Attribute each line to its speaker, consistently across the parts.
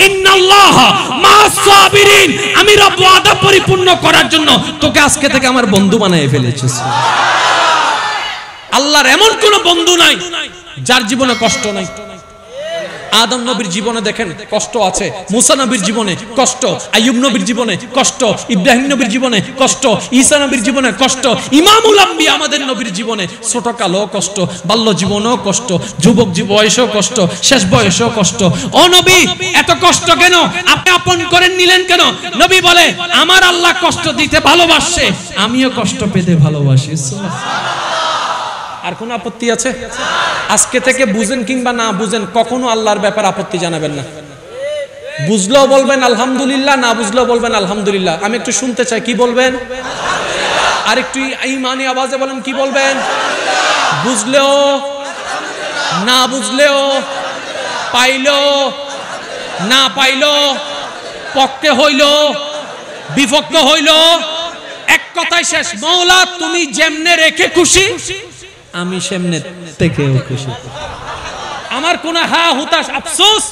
Speaker 1: ইন্নাল্লাহা মা'আস সাবিরিন, আমি রব ওয়াদা পরিপূর্ণ করার জন্য তোকে আজকে থেকে আমার বন্ধু বানিয়ে ফেলেছি। আল্লাহর এমন কোন বন্ধু নাই যার জীবনে কষ্ট নাই। আদম নবীর জীবনে দেখেন কষ্ট আছে, মুসা নবীর জীবনে কষ্ট, আইয়ুব নবীর জীবনে কষ্ট, ইব্রাহিম নবীর জীবনে কষ্ট, ঈসা নবীর জীবনে কষ্ট, ইমামুল আম্বিয়া আমাদের নবীর জীবনে ছোটকালও কষ্ট, বাল্য জীবনেও কষ্ট, যুবক বয়সেও কষ্ট, শেষ বয়সেও কষ্ট। ও নবী এত কষ্ট কেন? আপনি আপন করে নিলেন কেন? নবী বলে আমার আল্লাহ কষ্ট দিতে ভালোবাসে, আমিও কষ্ট পেতে ভালোবাসি। আর কোন আপত্তি আছে? আজকে থেকে বুঝেন কিংবা না বুঝেন, কখনো আল্লাহর ব্যাপারে আপত্তি জানাবেন না। বুঝলেও বলবেন আলহামদুলিল্লাহ, না বুঝলেও বলবেন আলহামদুলিল্লাহ। আমি একটু শুনতে চাই, কি বলবেন? আর একটু ঈমানি আওয়াজে বলেন, কি বলবেন? বুঝলেও না বুঝলেও, পাইলো না পাইলো, পক্ষে হইল বিপক্ষ হইল, এক কথায় শেষ, মওলা তুমি যেমনে রেখে খুশি আমি সেমনে থেকেও খুশি। আমার কোন হা হুতাশ আফসোস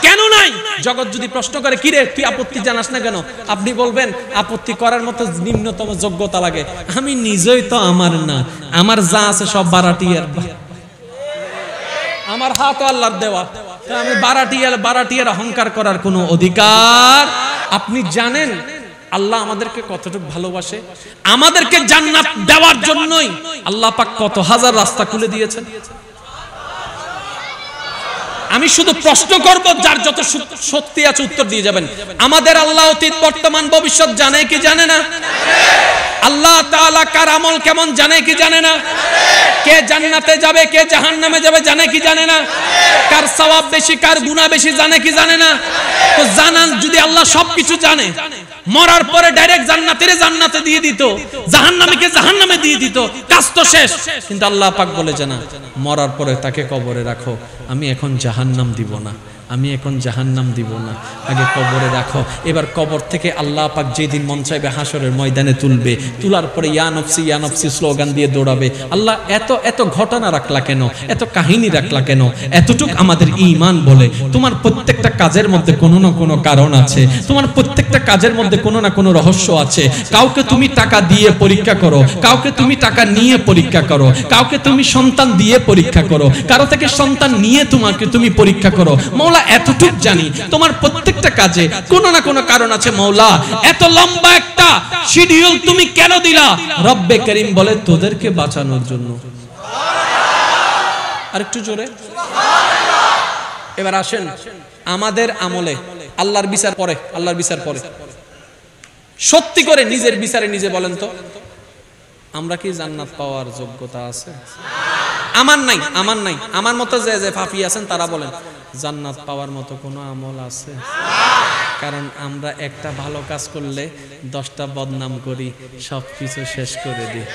Speaker 1: কেন নাই? জগৎ যদি প্রশ্ন করে কি রে তুই আপত্তি জানাস না কেন, আপনি বলবেন আপত্তি করার মতো নিম্নতম যোগ্যতা লাগে। আমি নিজেই তো আমার না, আমার যা আছে সব বারাটিয়ার, আমার হাত আল্লাহর দেওয়া, আমি বারাটিয়ার অহংকার করার কোনো অধিকার। আপনি জানেন আল্লাহ আমাদেরকে কতটুকু ভালোবাসে? আমাদেরকে জান্নাত দেওয়ার জন্যই আল্লাহ পাক কত হাজার রাস্তা খুলে দিয়েছেন। আমি শুধু প্রশ্ন করব, যার যত শক্তি আছে উত্তর দিয়ে যাবেন। আমাদের আল্লাহ অতীত বর্তমান ভবিষ্যৎ জানে কি জানে না? আল্লাহ তাআলা কার আমল কেমন জানে কি জানে না? কে জান্নাতে যাবে কে জাহান্নামে যাবে জানে কি জানে না? কার সওয়াব বেশি কার গুনাহ বেশি জানে কি জানে না? তো জানান যদি আল্লাহ সবকিছু জানে, মরার পরে ডাইরেক্ট জান্নাতে দিয়ে দিত, জাহান্নামীকে জাহান্নামে দিয়ে দিত, কাজ তো শেষ। কিন্তু আল্লাহ পাক বলে যে না, মরার পরে তাকে কবরে রাখো, আমি এখন জাহান্নাম দিব না, আমি এখন জাহান্নাম দিব না, আগে কবরে রাখো। এবার কবর থেকে আল্লাহ পাক যেদিন মন চাইবে হাসরের ময়দানে তুলবে, তোলার পরে ইয়া নফসি স্লোগান দিয়ে দৌড়াবে। আল্লাহ এত এত ঘটনা রাখলা কেন, এত কাহিনী রাখলা কেন? এতটুক আমাদের ঈমান বলে তোমার প্রত্যেকটা কাজের মধ্যে কোনো না কোনো কারণ আছে, তোমার প্রত্যেকটা কাজের মধ্যে কোনো না কোনো রহস্য আছে। কাউকে তুমি টাকা দিয়ে পরীক্ষা করো, কাউকে তুমি টাকা নিয়ে পরীক্ষা করো, কাউকে তুমি সন্তান দিয়ে পরীক্ষা করো, কারো থেকে সন্তান নিয়ে তুমি পরীক্ষা করো। মওলা এতটুক জানি তোমার প্রত্যেকটা কাজে কোনো না কোনো কারণ আছে। মওলা এত লম্বা একটা শিডিউল তুমি কেন দিলা? রব্বে করিম বলে তোদেরকে বাঁচানোর জন্য। আরেকটু জোরে সুবহানাল্লাহ। এবার আসেন আমাদের আমলে আল্লাহর বিচার পরে, আল্লাহর বিচার পরে সত্যি করে নিজের বিচারে নিজে বলেন তো, আমরা কি জান্নাত পাওয়ার যোগ্যতা আছে? আমার নাই, আমার নাই। আমার মতো যে ফাফি আছেন তারা বলেন জান্নাত পাওয়ার মতো কোনো আমল আছে? কারণ আমরা একটা ভালো কাজ করলে 10টা বদনাম করি, সবকিছু শেষ করে দিই।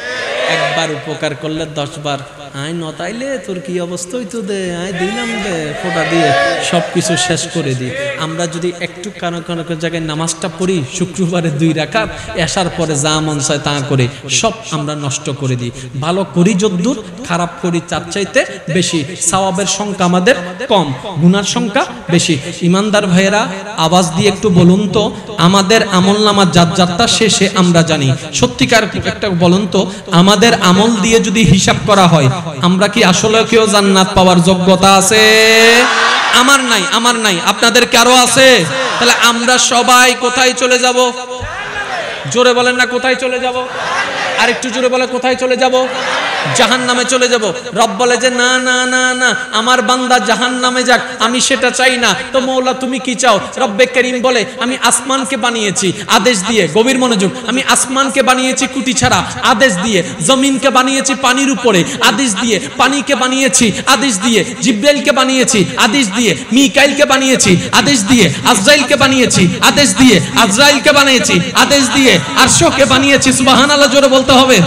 Speaker 1: একবার উপকার করলে 10 বার আই নতাইলে তোর কি অবস্থা হইতো দে, আই দিলাম দে ফোঁটা দিয়ে সবকিছু শেষ করে দিই। আমরা যদি একটু কারো জায়গায় নামাজটা পড়ি, শুক্রবারে 2 রাকাত, এশার পরে যা মন চায় তা করে সব আমরা নষ্ট করে দিই। ভালো করি যদ্দূর, খারাপ করি তার চাইতে বেশি। সওয়াবের সংখ্যা আমাদের কম, গুনার সংখ্যা বেশি। ইমানদার ভাইয়েরা আওয়াজ দিয়ে একটু বলুন তো, আমাদের আমলনামার জাতটা শেষে আমরা জানি। সত্যিকার একটা বলুন তো, আমাদের আমল দিয়ে যদি হিসাব করা হয়, আমরা কি আসলে কেউ জান্নাত পাওয়ার যোগ্যতা আছে? আমার নাই, আমার নাই। আপনাদের কারো আছে? তাহলে আমরা সবাই কোথায় চলে যাব? জোরে বলেন না, কোথায় চলে যাব? আরেকটু জোরে বলে কোথায় চলে যাব? জাহান্নামে চলে যাব। রব বলে যে না না না না, আমার বান্দা জাহান্নামে যাক, আমি সেটা চাই না। তো মওলা তুমি কি চাও? রব্বে করিম বলে আমি আসমানকে বানিয়েছি আদেশ দিয়ে, গভীর মনোযোগ, আমি আসমানকে বানিয়েছি কুটি ছাড়া আদেশ দিয়ে, জমিনকে বানিয়েছি পানির উপরে আদেশ দিয়ে, পানিকে বানিয়েছি আদেশ দিয়ে, জিব্রাইলকে বানিয়েছি আদেশ দিয়ে, মিকাইলকে বানিয়েছি আদেশ দিয়ে, আজরাইলকে বানিয়েছি আদেশ দিয়ে, আজরাইলকে বানিয়েছি আদেশ দিয়ে, আরশকে বানিয়েছি। সুবহানাল্লাহ জোরে বলতে হবে।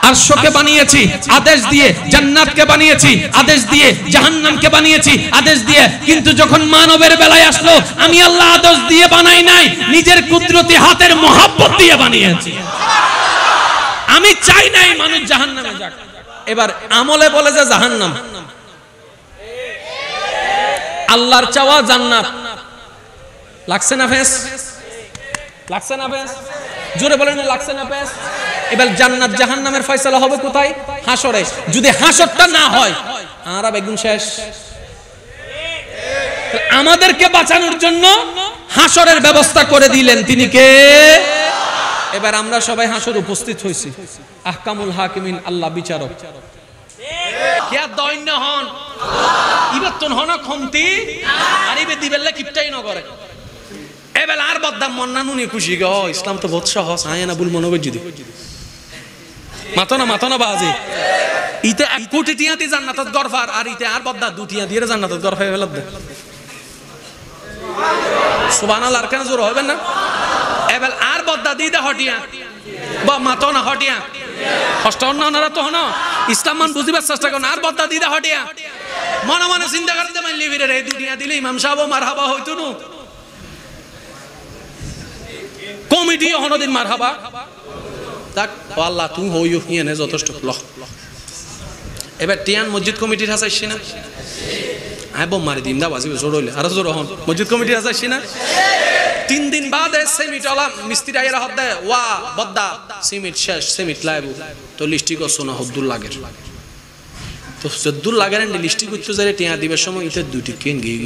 Speaker 1: আরশকে বানিয়েছি আদেশ দিয়ে, জান্নাতকে বানিয়েছি আদেশ দিয়ে, জাহান্নামকে বানিয়েছি আদেশ দিয়ে। কিন্তু যখন মানবের বেলায় আসলো, আমি আল্লাহ আদেশ দিয়ে বানাই নাই, নিজের কুদরতি হাতের মহব্বত দিয়ে বানিয়েছি। আমি চাই নাই মানুষ জাহান্নামে যাক। এবার আমলে বলে যে জাহান্নাম, আল্লাহর চাওয়া জান্নাত। লাগছে না ফেস? লাগছে না ফেস? জোরে বলেন লাগছে না ফেস? এবার জান্নাত জাহান্নামের ফয়সালা হবে কোথায়? হাসরে। যদি হাসরটা না হয় আমরা বেগুন শেষ। আমাদেরকে বাঁচানোর জন্য হাসরের ব্যবস্থা করে দিলেন তিনি কে? এবার আমরা সবাই হাসর উপস্থিত হইছি। আহকামুল হাকিমিন, আল্লাহ বিচারক। কে দৈন্য হন ইবাতন হন খমতি আর ইবে দিবেলে কিপটাই ন করে। এবেল আর বদ্দাম মন্না নুনি খুশি গো, ইসলাম তো বহুত সহজ। আয়না বুল মনোবল যদি মাথো না বাজে ইতে 1 কোটি টিয়া দি জান্নাতত গরফার, আর ইতে আর বদ্দা 2 টিয়া দিয়ে জান্নাতত গরফাই ফেলত দে। সুবহানাল্লাহ, আর কেন জোর হবে না? এবেল আর বদ্দা দি দে হটিয়া বা মাথো না হটিয়া কষ্ট না তো হন ইসলাম মান বুঝিবার চেষ্টা করুন। আর বদ্দা দি দে হটিয়া মনে মনে চিন্তা করতে মানলি ফিরে রে দুনিয়া দিলে ইমাম সাহেব মারহাবা হইতো না, কমিটি হনদিন মারহাবা তাক আল্লাহ তুমি হইও হিয়ানে যথেষ্ট লহ। এবার টিয়ান মসজিদ কমিটির হাসাইছি না? হ্যাঁ বোম মারি দিম দা বাজিবে জোর হইলে আর জোর হন মসজিদ কমিটির হাসাইছি না? 3 দিন বাদে সিমেন্ট আলা মিস্ত্রি আইরা হদ দে ওয়া বদ্দা সিমেন্ট শেষ, সিমেন্ট লাইবু তো লিস্টি করছো না হদ্দুর লাগে তো সদ্দুর লাগে না লিস্টি করছো যারে টিয়া দিবের সময় ইতে 2টি কেন গই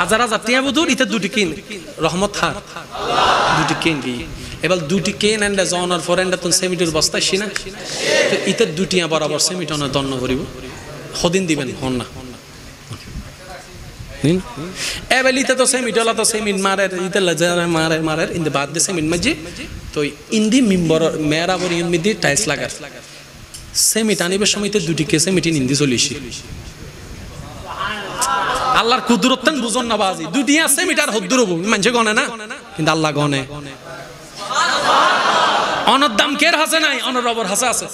Speaker 1: হাজার হাজার টিয়া বুদুর ইতে 2টি কেন রহমত হার 2টি কেন গই। এবার 2টি কেন এন্ড জনার ফর এন্ড তন সিমেন্টের বস্তা শিনা তো ইতে 2টিয়া বরাবর সিমেন্ট অন দন্ন করিব হদিন দিবেন হন না এবেলিতে তো সিমেন্ট হলা তো সিমেন্ট মারে ইতে লাজারে মারে ইন দ্য বাদ দে সিমেন্ট মাজি তো ইন্দি মিম্বর মেরা বরি মিদি টাইলস লাগার সিমেন্ট আনিবার সময় ইতে 2টি কে সিমেন্ট ইন্দি চলিছি। আল্লাহর কুদরতন বুঝন না বাজি 2টি আছে মিটার হদ্দুর হবো মানছে গনে না কিন্তু আল্লাহ গনে। অনর দাম কের হাসে নাই অনর রবর হাসে আছে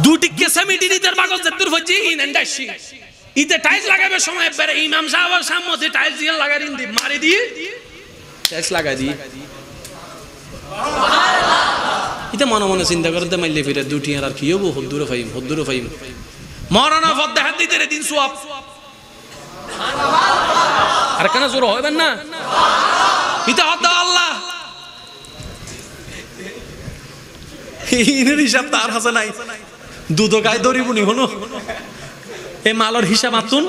Speaker 1: 2টি কে সিমেন্ট ইদের বাগল জেতুর ফজি ইন এন্ডাশি ইতে টাইলস লাগাবে সময় একবারে ইমাম সাহেবের সামনে টাইলস দিয়ে লাগাই দিন মারি দিয়ে টাইলস লাগাই দি ইতে মনে মনে চিন্তা করতে মাইলে ফিরে 2টি আর কি হবো হদ্দুর ফাইম মরানা ফদ দেখাত দিতে রে দিন সোয়াব আর কেন জোর হইবেন না ইতে হদ আল্লাহ ইনের হিসাব তার হাসে নাই দুধ গায়ে দরিবুনি হনো এই মালর হিসাব আতুন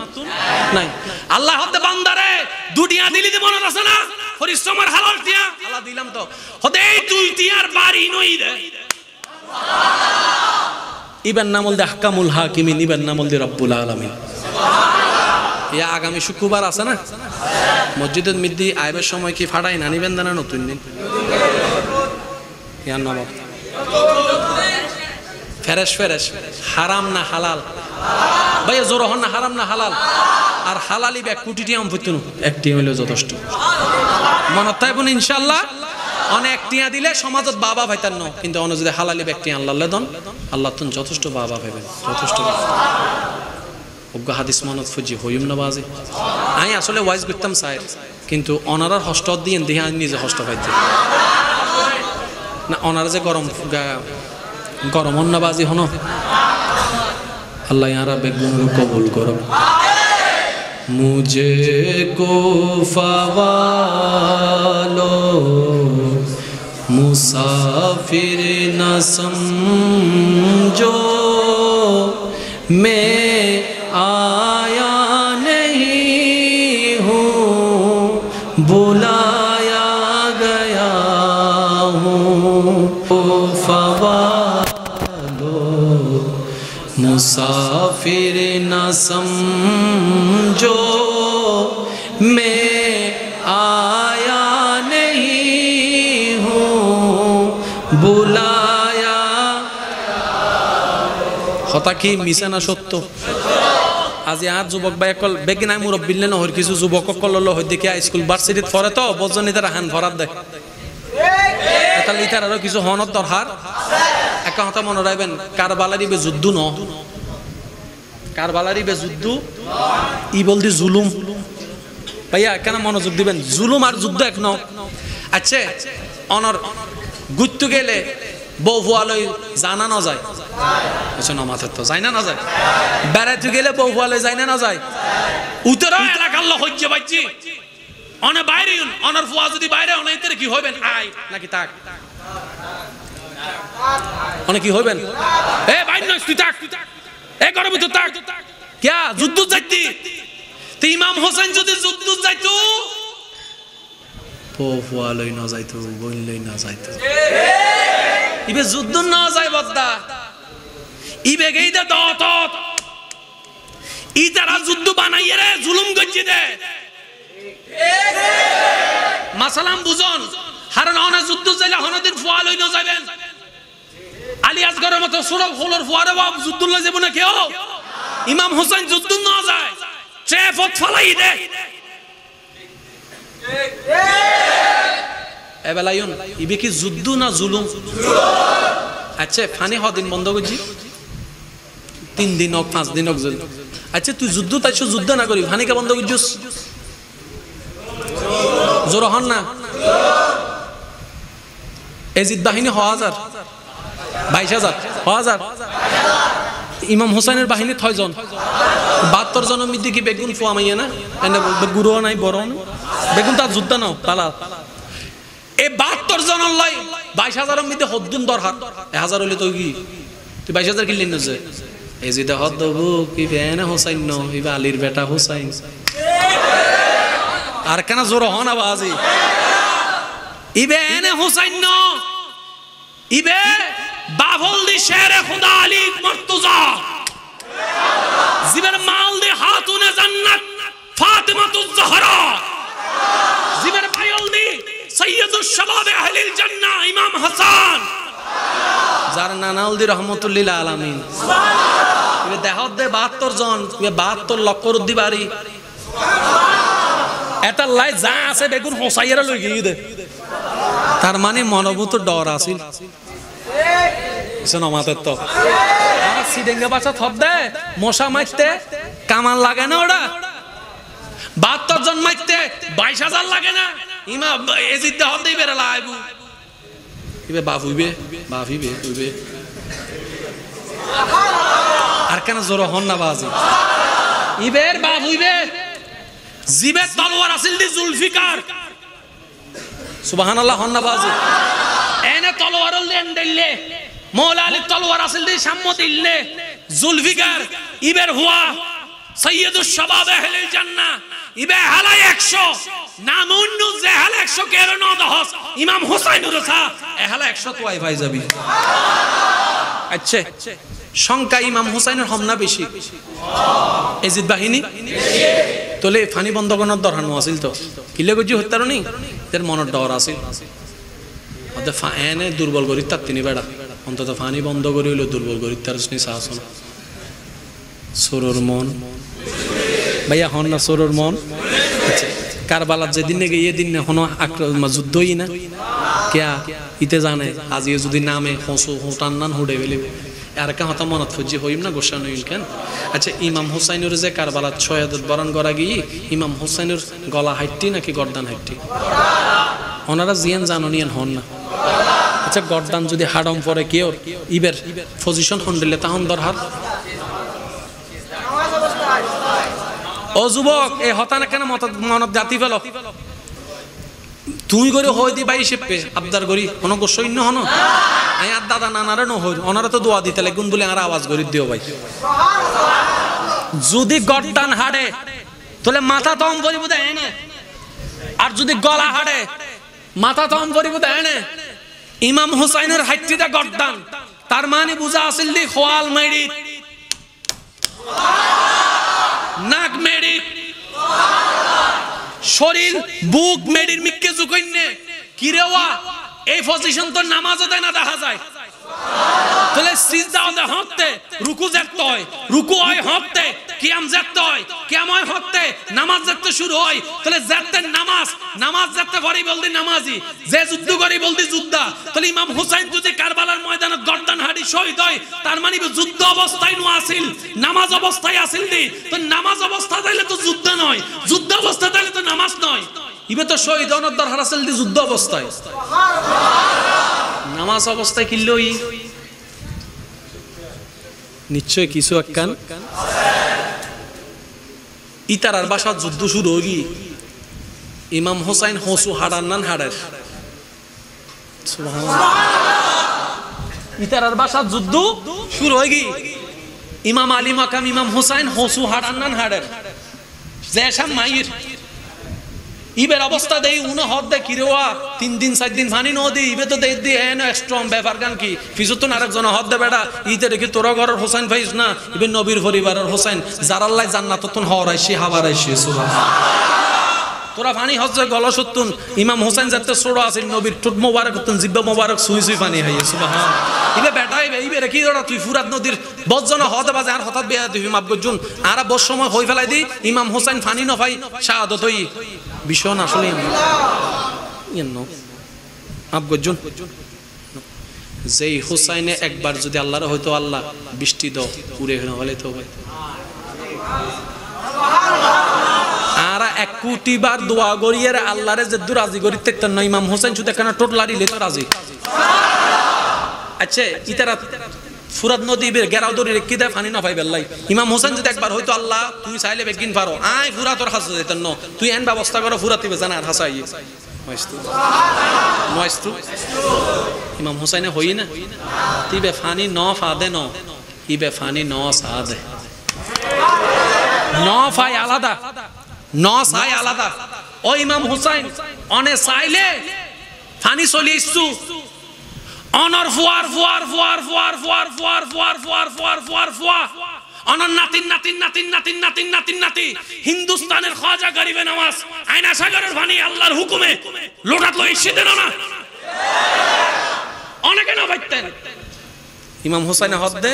Speaker 1: নাই। আল্লাহ হতে বান্দারে 2টিয়া দিলি দি মনে আছে না পরিশ্রমের হালাল টিয়া আল্লাহ দিলাম তো হতে এই 2টিয়ার বাড়ি নই রে ইবান নামল দে আহকামুল হাকিমিন ইবান নামল দে রব্বুল আলামিন। ইয়া আগামী শুক্রবার আছে না মসজিদের মিদ্দি আইবার সময় কি ফাড়াই না নিবেন না নতুন দিন ইয়া নবাব ফেরেশ হারাম না হালাল ভাইয়া জোর হন না হারাম না হালাল আর হালালি 1 কোটি টিয়া আমফুতুন একটি হইলো যথেষ্ট মনত থাকবেন ইনশাআল্লাহ। অনেক টিয়া দিলে সমাজত বাবা ভাইতান ন কিন্তু অন্য যদি হালালি ব্যক্তি আল্লাহ দন আল্লাহ তুন যথেষ্ট বাবা ভাইবেন যথেষ্ট অজ্ঞ হাদিস মনত ফুজি হইম না বাজে আমি আসলে ওয়াইজ করতাম চাই কিন্তু অনারার হস্ত দিয়ে দেখে আমি নিজে হস্ত পাইছি না অনার যে গরম অন্নবাজি হন আল্লাহ ইয়ারা বেগুন কবুল করো। মুঝে কো ফাওয়ালো মুসাফির না সমঝো मैं आया नहीं हूँ बुलाया गया हूँ ओ फवालो मुसाफिर न समझो मैं आया नहीं हूँ बुलाया কথা কি মিছা না সত্য? আজি আর যুবক ভাই কল বেগিনা মুরব্বিলে নহর কিছু যুবক কল ল হই দেখি স্কুল ভার্সিটিত পড়ে তো বজনি তারা হান ভরাত দেয় তাহলে ইতার আরো কিছু হনত দরকার একটা কথা মনে রাখবেন কারবালারি বে যুদ্ধ ন কারবালারি বে যুদ্ধ ই বলদি জুলুম ভাইয়া কেন মনোযোগ দিবেন জুলুম আর যুদ্ধ এক ন। আচ্ছা অনর গুত্তু গেলে বউ ভুয়ালই জানা না যায় আচ্ছা নমাজের তো যায় না যায় বেড়াইতে গেলে বউ বলে যায় না যায় উত্তর এলাকার লোক হচ্ছে বাচ্চি অনে বাইরে অনার ফুয়া যদি বাইরে অনেক কি হইবেন আয় নাকি তাক অনেক কি হইবেন এ বাইরে নয় তুই তাক এ গরম তো তাক কে যুদ্ধ যাইতি তো ইমাম হোসেন যদি যুদ্ধ যাইতো ফুয়া লই না যাইতো বোন লই না যাইতো ইবে যুদ্ধ না যায় বদ্দা ইবে গেইদা দত ই তারা যুদ্ধ বানাইয়ে রে জুলুম গজ্জি দে মাসালাম বুঝন হারন অনে যুদ্ধ যাইলে হনদিন ফুয়া লই না যাবেন আলী আসগরের মতো সুরব ফুলর ফুয়ারে বাপ যুদ্ধ লই যাব না কেউ ইমাম হোসেন যুদ্ধ না যায় ট্রেফত ফলাই দে এবেলায়ন ইবে কি যুদ্ধ না জুলুম আচ্ছা ফানি হদিন বন্ধ করছি 3 দিন হোক 5 দিন হোক আচ্ছা তুই যুদ্ধ তাইছো যুদ্ধ না করি ফানিকে বন্ধ করছিস জোর হন না এজিদ বাহিনী 1000 22000 1000 ইমাম হোসেনের বাহিনী 6 জন 72 জনের মধ্যে কি বেগুন ফুয়া মাইয়া না এনে গুরু নাই বড় বেগুন তার যুদ্ধ নাও তালা এই 72 জনের লাই 22000 এর মধ্যে হদ্দুন দরহার 1000 হইলে তো কি তুই 22000 কিনলি না যে এই যে হদ দেবো কি বেনা হোসাইন ন ইবা আলীর বেটা হোসাইন আর কেন জোর হন আওয়াজি ইবে এনে হোসাইন ন ইবে বাবল দি শেরে খুদা আলী মুর্তজা জিবের মাল দি হাতুনে জান্নাত ফাতিমাতুজ জাহরা জিবের পায়ল দি সৈয়দুশ শাবাব আহলিল জান্নাহ ইমাম হাসান যার নানাউল দি রহমাতুল্লিল আলামিন সুবহানাল্লাহ ইবে দেহত দে 72 জন ইবে 72 লক্ষ রুদ্দি বাড়ি এটা লাই যা আছে বেগুন হোসাইয়েরা লই গিয়ে দে তার মানে মনোভূত ডর আছিল শোনো মাতে তো আর সিডেঙ্গা বাচ্চা থপ দে মশা মারতে কামান লাগে না ওটা 72 জন মারতে 22000 লাগে না ইমা এজিদ দে হদ দেই বেরা লাইবু ইবে বাফুইবে উইবে আর কেন জোর হন না বাজি ইবের বাফুইবে জিবে তলোয়ার আছিল দি জুলফিকার সুবহানাল্লাহ হন না বাজি এনে তলোয়ার লেন দিলে মওলা আলী তলোয়ার আছিল দি সাম্মতিল্লে জুলফিকার ইবের হুয়া সৈয়দুশ শাবাব আহলিল জান্নাহ ইবে হালাই 100 নামুন্নু যে হাল 100 কের ন দহস ইমাম হুসাইনুর রসা এ হালা 100 তো আই ভাই যাবি আচ্ছা সংখ্যা ইমাম হুসাইনের হমনা বেশি এজিদ বাহিনী তোলে ফানি বন্ধ করার দরকার আছিল তো কিলে গজি হত্যার নি এর মনের ডর আছিল ওতে ফানে দুর্বল করি তার তিনি বেড়া অন্তত ফানি বন্ধ করি হইলো দুর্বল করি তার নি শাসন সুরুর মন ভাইয়া হন না সুরুর মন কারবালার যেদিন নাকি এই দিন না কোনো যুদ্ধই না কেয়া ইতে জানে আজি যদি নামে হসু টান্নান হুডে বেলে আর কা হতা মনত খুঁজি হইম না গোসা নইল কেন আচ্ছা ইমাম হুসাইনের যে কারবালার শহাদত বরণ করা গিয়ে ইমাম হুসাইনের গলা হাইটি নাকি গর্দান হাইটি ওনারা জিয়ান জাননিয়ান হন না আচ্ছা গর্দান যদি হাডম পরে কেউ ইবের পজিশন হন দিলে তাহন দরহার ও যুবক এই হতানা কেন মনত জাতি ফেল তুই করে হই দি ভাই সেপে আবদার করি কোন সৈন্য হন আই আর দাদা নানারে ন হই ওনারা তো দোয়া দিতে লাগুন বলে আর আওয়াজ করি দিও ভাই যদি গর্দান হাড়ে তাহলে মাথা তম করিব দেয় না আর যদি গলা হাড়ে মাথা তম করিব দেয় না ইমাম হুসাইনের হাইটিটা গর্দান তার মানে বুঝা আছিল দি খোয়াল মাইরি নাক মেডি শরীর বুক মেডির মিক্কে জুকইনে কিরেওয়া এই পজিশন তো নামাজও দেয় না দেখা যায় তাহলে সিজদা ওদে হতে রুকু যেতে হয় রুকু হয় হতে কিয়াম যেতে হয় কিয়াম হয় হতে নামাজ যেতে শুরু হয় তাহলে যেতে নামাজ যেতে পড়ি বলদি নামাজি যে যুদ্ধ করি বলদি যোদ্ধা তাহলে ইমাম হুসাইন যদি কারবালার ময়দানে গর্দান হাড়ি শহীদ হয় তার মানে যুদ্ধ অবস্থায় নো আসিল নামাজ অবস্থায় আসিল দি তো নামাজ অবস্থা তাইলে তো যুদ্ধ নয় যুদ্ধ অবস্থা তাইলে তো নামাজ নয় ইবে তো শহীদ হওয়ার দরকার আসিল দি যুদ্ধ অবস্থায় সুবহানাল্লাহ নামাজ অবস্থায় কিল্লই নিশ্চয় কিছু একখান ইতারার বাসার যুদ্ধ শুরু হই ইমাম হোসাইন হসু হাড়ার নান হাড়ের ইতারার বাসার যুদ্ধ শুরু হয়ে গি ইমাম আলী মাকাম ইমাম হোসাইন হসু হাড়ার নান হাড়ের জেসাম মাইর ইবের অবস্থা দেই উনো হদ দে কিরেওয়া 3 দিন 4 দিন ফানি নদি ইবে তো দেই দি এন স্ট্রং ব্যাপার গান কি ফিজুতন আরেকজন হদ দে বেটা ইতে দেখি তোরা ঘরের হোসেন ফাইস না ইবে নবীর পরিবারের হোসেন যার আল্লাহ জান্নাততন হওয়ারাইছি হাওয়ারাইছি সুবহানাল্লাহ তোরা ফানি হজ গলসতুন ইমাম হোসেন যাতে ছোড়ো আছে নবীর টুট মোবারকতুন জিব্বা মোবারক সুই সুই পানি হাইয়ে সুবহানাল্লাহ ইবে বেটা ইবে রেখি ওরা তুই ফুরাত নদীর বজ্জন হতে বাজে আর হঠাৎ বেয়া তুই মাপ গজ্জুন আর বস সময় হই ফেলাই দি ইমাম হোসেন ফানি ন ভাই শাহাদত হই ভীষণ আসলে ইন্ন মাপ গজ্জুন যেই হোসাইনে একবার যদি আল্লাহর হয়তো আল্লাহ বৃষ্টি দাও পুরে হলে তো ভাই আর 1 কোটি বার দোয়া করিয়ে আল্লাহরে যদ্দু রাজি করি তেতন ইমাম হোসেন শুধু কেন টোটলারি লে তো রাজি আচ্ছা ইতারা ফুরাত নদী বের গেরাও দরি রেখে দেয় ফানি না পাই বেল্লাই ইমাম হোসেন যদি একবার হয়তো আল্লাহ তুই চাইলে বেগিন পারো আয় ফুরা তোর হাসে যেতেন তুই এন ব্যবস্থা করো ফুরাতে জানা আর হাসাই ময়স্তু ইমাম হোসেনে হই না তিবে ফানি ন ফাদে ন ইবে ফানি ন সাদে ন ফাই আলাদা ন সাই আলাদা ও ইমাম হুসাইন অনে চাইলে ফানি চলি ইচ্ছু অনর ফুয়ার ফুয়ার ফুয়ার ফুয়ার ফুয়ার ফুয়ার ফুয়ার ফুয়ার ফুয়ার ফুয়ার ফুয়া অনর নাতিন নাতিন নাতিন নাতিন নাতিন নাতিন নাতি হিন্দুস্তানের খাজা গরিবে নওয়াজ আয়না সাগরের ফানি আল্লাহর হুকুমে লোটাত লই সিদেন না অনেকে না বাইতেন ইমাম হুসাইন হদ্দে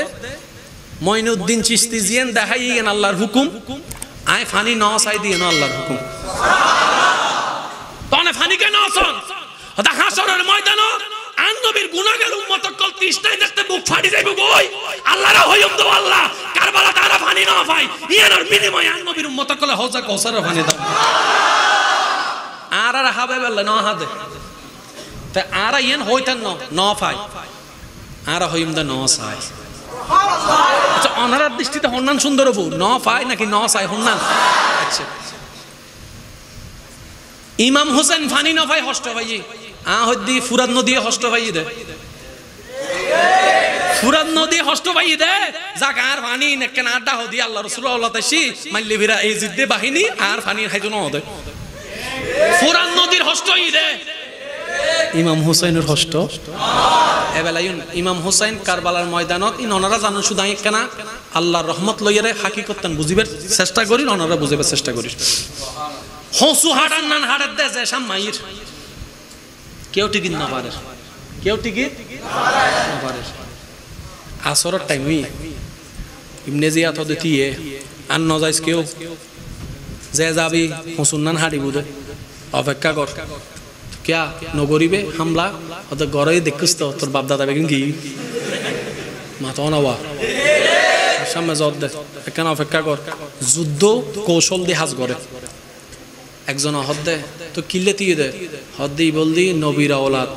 Speaker 1: মঈনুদ্দিন চিশতি জিয়েন দেখাইয়েন আল্লাহর হুকুম আয় ফানি ন চাই দিয়ে না আল্লাহর হুকুম তনে ফানি কে নসন হদা হাসরের ময়দান আন নবীর গুনাহগার উম্মত কল তৃষ্ণায় দেখতে বুক ফাটি যাইব কই আল্লাহর হইম দো আল্লাহ কারবালা তারা ফানি ন পাই ইয়ার বিনিময়ে আন নবীর উম্মত কল হজা কৌসারের ফানি দাও আর হাবে বললে ন হাদে তে আর ইয়েন হইতেন ন পাই আর হইম দা ন চাই আচ্ছা অনারার দৃষ্টিতে হন্নান সুন্দর হবো ন পাই নাকি ন চাই হন্নান আচ্ছা ইমাম হোসেন ফানি ন পাই হষ্ট ভাই হদ্দি ফুরাত নদী হষ্ট ভাই দে ফুরাত নদী হষ্ট ভাই দে যাক আর ফানি নেকেন আড্ডা হদি আল্লাহ রাসূলুল্লাহ তাইছি মাল্লি ভিরা এই জিদ্দে বাহিনী আর ফানি খাইতো ন হদে ফুরাত নদীর হষ্ট হই দে ইমাম হুসাইনের হষ্ট এবেলায়ুন ইমাম হুসাইন কারবালার ময়দানত ইন ওনারা জানেন শুধু কেনা আল্লাহর রহমত লইয়ারে হাকিকতান বুঝিবার চেষ্টা করি ওনারা বুঝিবার চেষ্টা করি হসু হাড়ান নান হাড়ের দে যে সামাইর কেউ টিকিট না পারে কেউ টিকিট না পারে আসরের টাইমই ইবনে জিয়াত দিতিয়ে আর ন যাইস কেউ যে যাবি হসুন নান হাড়ি বুঝে অপেক্ষা কর क्या नगरीबे हमला ओদের ঘরে দেখছিস তো তোর বাপ দাদা বেগিন কি মাথা নাওয়া সামনে জদ দে কেন অপেক্ষা কর যুদ্ধ কৌশল দিয়ে হাজ করে একজন হদ্দে তো কিল্লে দিয়ে দে হদ্দেই বলদি নবীর আওলাদ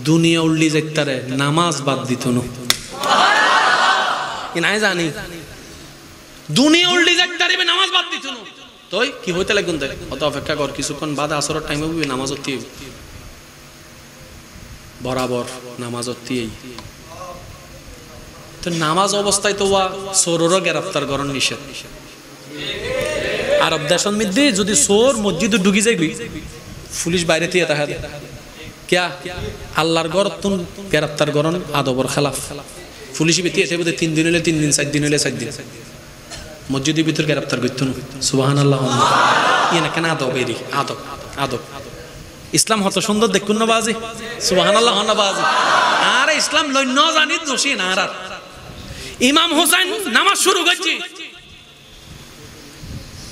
Speaker 1: দুনিয়া উল্লি যাইতারে নামাজ বাদ দিত না কি নাই জানি দুনিয়া উল্লি যাইতারে নামাজ বাদ দিত না তোই কি হইতে লাগুন দে অত অপেক্ষা কর কিছুক্ষণ বাদে আসরের টাইমে হইবে নামাজ হতে বরাবর নামাজ হতেই তো নামাজ অবস্থায় তো চোরেরও গ্রেফতার করার নিষেধ আরব দেশের মধ্যে যদি চোর মসজিদে ঢুকি যাইবি পুলিশ বাইরে থেকে তাহলে क्या আল্লাহর ঘর তুন গ্রেফতার করন আদবর খেলাফ পুলিশ বেতিয়ে থাকবে 3 দিন হলে 3 দিন 4 দিন হলে 4 দিন মসজিদের ভিতর গ্রেফতার করত না সুবহানাল্লাহ ইনা কেন আদব এরি আদব আদব ইসলাম হত সুন্দর দেখুন না বাজি সুবহানাল্লাহ না বাজি আর ইসলাম লই ন জানি দোষী না আর ইমাম হোসেন নামাজ শুরু করছি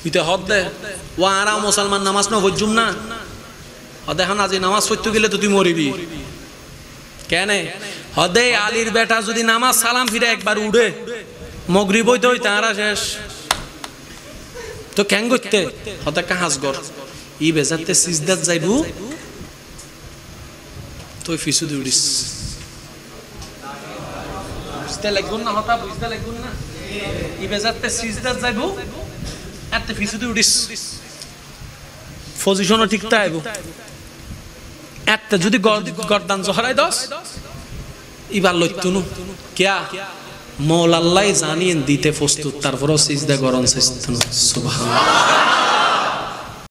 Speaker 1: ইতে হদ্দে ওয়ারা মুসলমান নামাজ না হজুম না দেখেন আজি নামাজ পড়তে গেলে তো তুই মরিবি কেন হদে আলীর বেটা যদি নামাজ সালাম ফিরে একবার উড়ে মগরিব হইতে হইতে আর শেষ তো কেন করতে হতে কাহাজ গর ই বেজাতে সিজদাত যাইবু তুই ফিসু দিউড়িস বুঝতে লাগুন না হতা বুঝতে লাগুন না ইবে যাতে সিজদার যাইবো এতে ফিসুদি উঠিস পজিশনও ঠিক তাইবো এতে যদি গর্দান জহরাই দস ইবার লইতুনু কিয়া মৌলাল্লাহ জানিয়ে দিতে প্রস্তুত তারপরও সিজদা গরম সিজদা সুবহানাল্লাহ